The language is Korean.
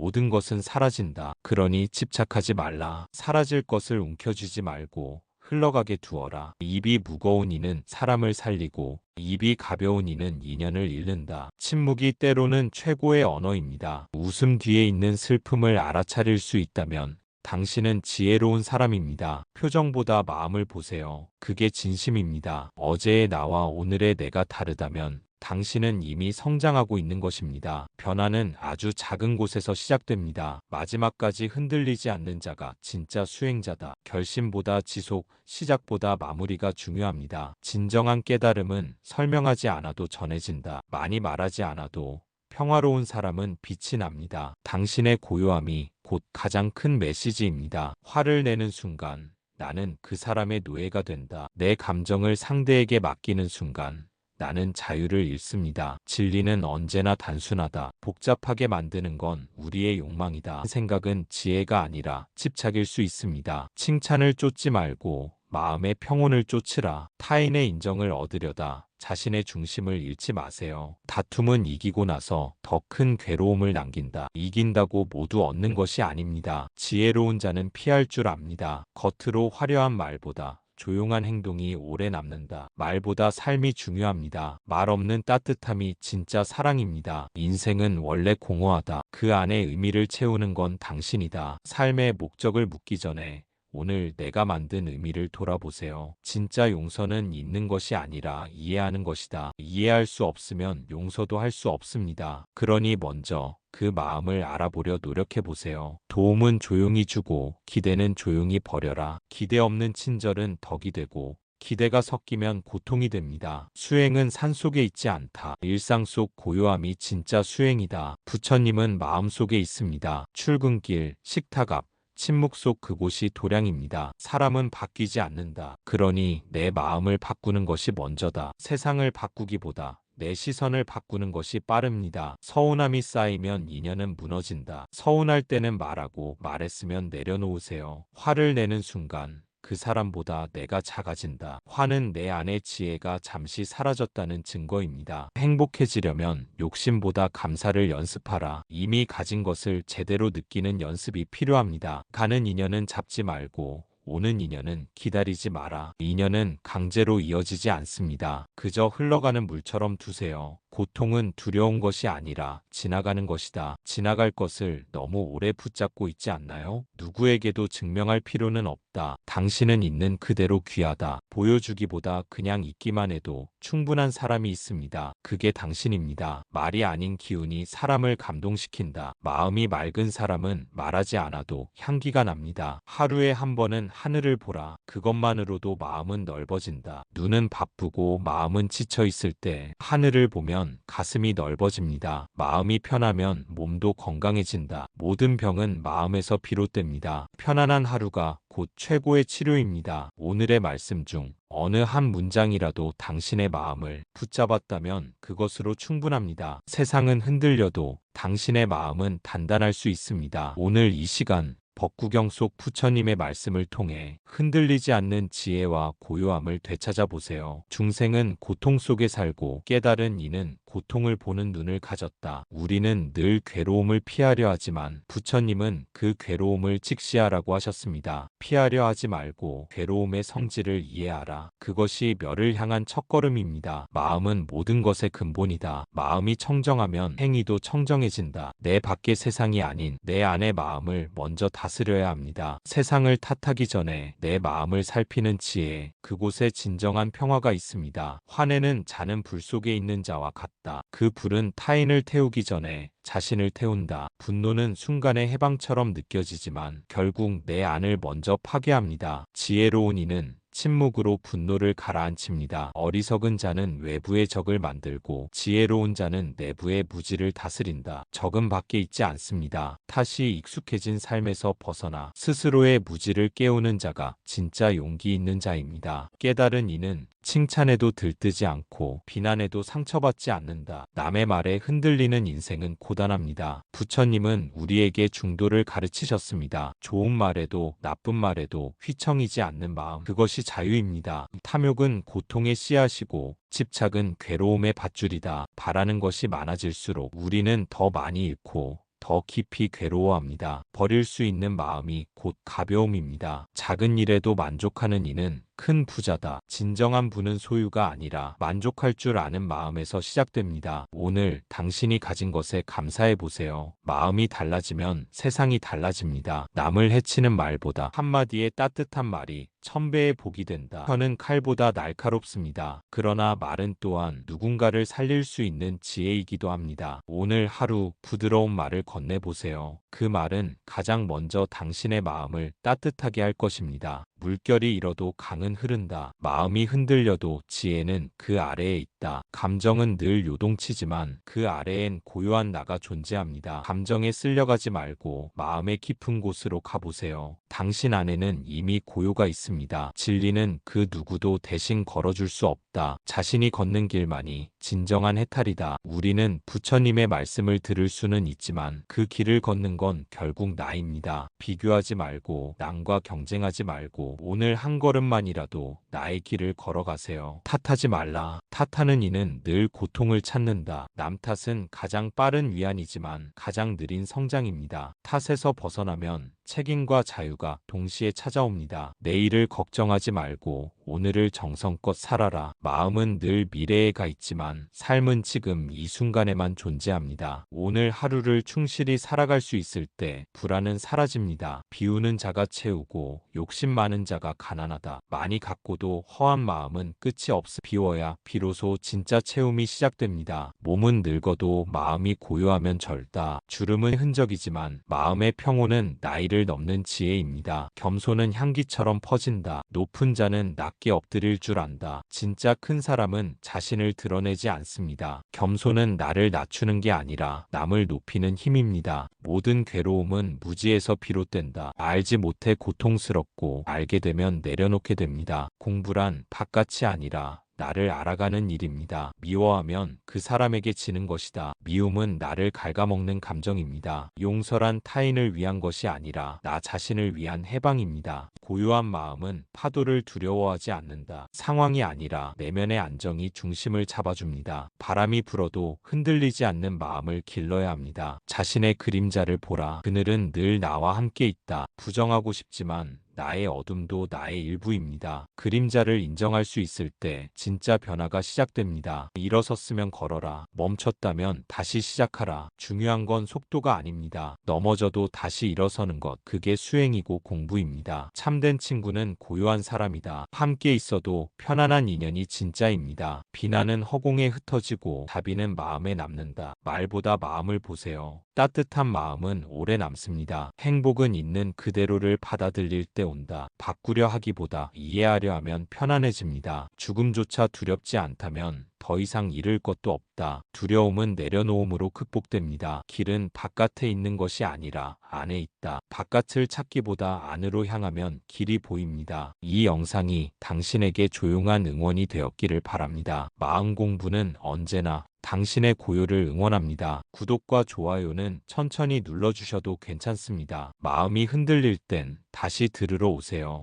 모든 것은 사라진다. 그러니 집착하지 말라. 사라질 것을 움켜쥐지 말고 흘러가게 두어라. 입이 무거운 이는 사람을 살리고 입이 가벼운 이는 인연을 잃는다. 침묵이 때로는 최고의 언어입니다. 웃음 뒤에 있는 슬픔을 알아차릴 수 있다면 당신은 지혜로운 사람입니다. 표정보다 마음을 보세요. 그게 진심입니다. 어제의 나와 오늘의 내가 다르다면 당신은 이미 성장하고 있는 것입니다. 변화는 아주 작은 곳에서 시작됩니다. 마지막까지 흔들리지 않는 자가 진짜 수행자다. 결심보다 지속, 시작보다 마무리가 중요합니다. 진정한 깨달음은 설명하지 않아도 전해진다. 많이 말하지 않아도 평화로운 사람은 빛이 납니다. 당신의 고요함이 곧 가장 큰 메시지입니다. 화를 내는 순간 나는 그 사람의 노예가 된다. 내 감정을 상대에게 맡기는 순간 나는 자유를 잃습니다. 진리는 언제나 단순하다. 복잡하게 만드는 건 우리의 욕망이다. 생각은 지혜가 아니라 집착일 수 있습니다. 칭찬을 쫓지 말고 마음의 평온을 쫓으라. 타인의 인정을 얻으려다 자신의 중심을 잃지 마세요. 다툼은 이기고 나서 더 큰 괴로움을 남긴다. 이긴다고 모두 얻는 것이 아닙니다. 지혜로운 자는 피할 줄 압니다. 겉으로 화려한 말보다 조용한 행동이 오래 남는다. 말보다 삶이 중요합니다. 말 없는 따뜻함이 진짜 사랑입니다. 인생은 원래 공허하다. 그 안에 의미를 채우는 건 당신이다. 삶의 목적을 묻기 전에 오늘 내가 만든 의미를 돌아보세요. 진짜 용서는 있는 것이 아니라 이해하는 것이다. 이해할 수 없으면 용서도 할 수 없습니다. 그러니 먼저 그 마음을 알아보려 노력해보세요. 도움은 조용히 주고 기대는 조용히 버려라. 기대 없는 친절은 덕이 되고 기대가 섞이면 고통이 됩니다. 수행은 산속에 있지 않다. 일상 속 고요함이 진짜 수행이다. 부처님은 마음속에 있습니다. 출근길, 식탁 앞, 침묵 속 그곳이 도량입니다. 사람은 바뀌지 않는다. 그러니 내 마음을 바꾸는 것이 먼저다. 세상을 바꾸기보다 내 시선을 바꾸는 것이 빠릅니다. 서운함이 쌓이면 인연은 무너진다. 서운할 때는 말하고 말했으면 내려놓으세요. 화를 내는 순간 그 사람보다 내가 작아진다. 화는 내 안의 지혜가 잠시 사라졌다는 증거입니다. 행복해지려면 욕심보다 감사를 연습하라. 이미 가진 것을 제대로 느끼는 연습이 필요합니다. 가는 인연은 잡지 말고 오는 인연은 기다리지 마라. 인연은 강제로 이어지지 않습니다. 그저 흘러가는 물처럼 두세요. 고통은 두려운 것이 아니라 지나가는 것이다. 지나갈 것을 너무 오래 붙잡고 있지 않나요? 누구에게도 증명할 필요는 없다. 당신은 있는 그대로 귀하다. 보여주기보다 그냥 있기만 해도 충분한 사람이 있습니다. 그게 당신입니다. 말이 아닌 기운이 사람을 감동시킨다. 마음이 맑은 사람은 말하지 않아도 향기가 납니다. 하루에 한 번은 하늘을 보라. 그것만으로도 마음은 넓어진다. 눈은 바쁘고 마음은 지쳐 있을 때 하늘을 보면 가슴이 넓어집니다. 마음이 편하면 몸도 건강해진다. 모든 병은 마음에서 비롯됩니다. 편안한 하루가 곧 최고의 치료입니다. 오늘의 말씀 중 어느 한 문장이라도 당신의 마음을 붙잡았다면 그것으로 충분합니다. 세상은 흔들려도 당신의 마음은 단단할 수 있습니다. 오늘 이 시간 법구경 속 부처님의 말씀을 통해 흔들리지 않는 지혜와 고요함을 되찾아 보세요. 중생은 고통 속에 살고 깨달은 이는 고통을 보는 눈을 가졌다. 우리는 늘 괴로움을 피하려 하지만 부처님은 그 괴로움을 직시하라고 하셨습니다. 피하려 하지 말고 괴로움의 성질을 이해하라. 그것이 멸을 향한 첫걸음입니다. 마음은 모든 것의 근본이다. 마음이 청정하면 행위도 청정해진다. 내 밖의 세상이 아닌 내 안의 마음을 먼저 다스려야 합니다. 세상을 탓하기 전에 내 마음을 살피는 지혜, 그곳에 진정한 평화가 있습니다. 화내는 자는 불 속에 있는 자와 같다. 그 불은 타인을 태우기 전에 자신을 태운다. 분노는 순간의 해방처럼 느껴지지만 결국 내 안을 먼저 파괴합니다. 지혜로운 이는 침묵으로 분노를 가라앉힙니다. 어리석은 자는 외부의 적을 만들고 지혜로운 자는 내부의 무지를 다스린다. 적은 밖에 있지 않습니다. 탓이 익숙해진 삶에서 벗어나 스스로의 무지를 깨우는 자가 진짜 용기 있는 자입니다. 깨달은 이는 칭찬에도 들뜨지 않고 비난에도 상처받지 않는다. 남의 말에 흔들리는 인생은 고단합니다. 부처님은 우리에게 중도를 가르치셨습니다. 좋은 말에도 나쁜 말에도 휘청이지 않는 마음, 그것이 자유입니다. 탐욕은 고통의 씨앗이고 집착은 괴로움의 밧줄이다. 바라는 것이 많아질수록 우리는 더 많이 잃고 더 깊이 괴로워합니다. 버릴 수 있는 마음이 곧 가벼움입니다. 작은 일에도 만족하는 이는 큰 부자다. 진정한 부는 소유가 아니라 만족할 줄 아는 마음에서 시작됩니다. 오늘 당신이 가진 것에 감사해 보세요. 마음이 달라지면 세상이 달라집니다. 남을 해치는 말보다 한마디의 따뜻한 말이 1000배의 복이 된다. 혀는 칼보다 날카롭습니다. 그러나 말은 또한 누군가를 살릴 수 있는 지혜이기도 합니다. 오늘 하루 부드러운 말을 건네보세요. 그 말은 가장 먼저 당신의 마음을 따뜻하게 할 것입니다. 물결이 일어도 강은 흐른다. 마음이 흔들려도 지혜는 그 아래에 있다. 감정은 늘 요동치지만 그 아래엔 고요한 나가 존재합니다. 감정에 쓸려가지 말고 마음의 깊은 곳으로 가보세요. 당신 안에는 이미 고요가 있습니다. 진리는 그 누구도 대신 걸어줄 수 없다. 자신이 걷는 길만이 진정한 해탈이다. 우리는 부처님의 말씀을 들을 수는 있지만 그 길을 걷는 건 결국 나입니다. 비교하지 말고 남과 경쟁하지 말고 오늘 한 걸음만이라도 나의 길을 걸어가세요. 탓하지 말라. 탓하는 이는 늘 고통을 찾는다. 남 탓은 가장 빠른 위안이지만 가장 느린 성장입니다. 탓에서 벗어나면 책임과 자유가 동시에 찾아옵니다. 내일을 걱정하지 말고 오늘을 정성껏 살아라. 마음은 늘 미래에 가 있지만 삶은 지금 이 순간에만 존재합니다. 오늘 하루를 충실히 살아갈 수 있을 때 불안은 사라집니다. 비우는 자가 채우고 욕심 많은 자가 가난하다. 많이 갖고도 허한 마음은 끝이 없어. 비워야 비로소 진짜 채움이 시작됩니다. 몸은 늙어도 마음이 고요하면 절다. 주름은 흔적이지만 마음의 평온은 나이를 넘는 지혜입니다. 겸손은 향기처럼 퍼진다. 높은 자는 낮게 엎드릴 줄 안다. 진짜 큰 사람은 자신을 드러내지 않습니다. 겸손은 나를 낮추는 게 아니라 남을 높이는 힘입니다. 모든 괴로움은 무지에서 비롯된다. 알지 못해 고통스럽고 알게 되면 내려놓게 됩니다. 공부란 바깥이 아니라 나를 알아가는 일입니다. 미워하면 그 사람에게 지는 것이다. 미움은 나를 갉아먹는 감정입니다. 용서란 타인을 위한 것이 아니라 나 자신을 위한 해방입니다. 고요한 마음은 파도를 두려워하지 않는다. 상황이 아니라 내면의 안정이 중심을 잡아줍니다. 바람이 불어도 흔들리지 않는 마음을 길러야 합니다. 자신의 그림자를 보라. 그늘은 늘 나와 함께 있다. 부정하고 싶지만 나의 어둠도 나의 일부입니다. 그림자를 인정할 수 있을 때 진짜 변화가 시작됩니다. 일어섰으면 걸어라. 멈췄다면 다시 시작하라. 중요한 건 속도가 아닙니다. 넘어져도 다시 일어서는 것. 그게 수행이고 공부입니다. 참된 친구는 고요한 사람이다. 함께 있어도 편안한 인연이 진짜입니다. 비난은 허공에 흩어지고 자비는 마음에 남는다. 말보다 마음을 보세요. 따뜻한 마음은 오래 남습니다. 행복은 있는 그대로를 받아들일 때 온다. 바꾸려 하기보다 이해하려 하면 편안해집니다. 죽음조차 두렵지 않다면 더 이상 잃을 것도 없다. 두려움은 내려놓음으로 극복됩니다. 길은 바깥에 있는 것이 아니라 안에 있다. 바깥을 찾기보다 안으로 향하면 길이 보입니다. 이 영상이 당신에게 조용한 응원이 되었기를 바랍니다. 마음 공부는 언제나 당신의 고요를 응원합니다. 구독과 좋아요는 천천히 눌러주셔도 괜찮습니다. 마음이 흔들릴 땐 다시 들으러 오세요.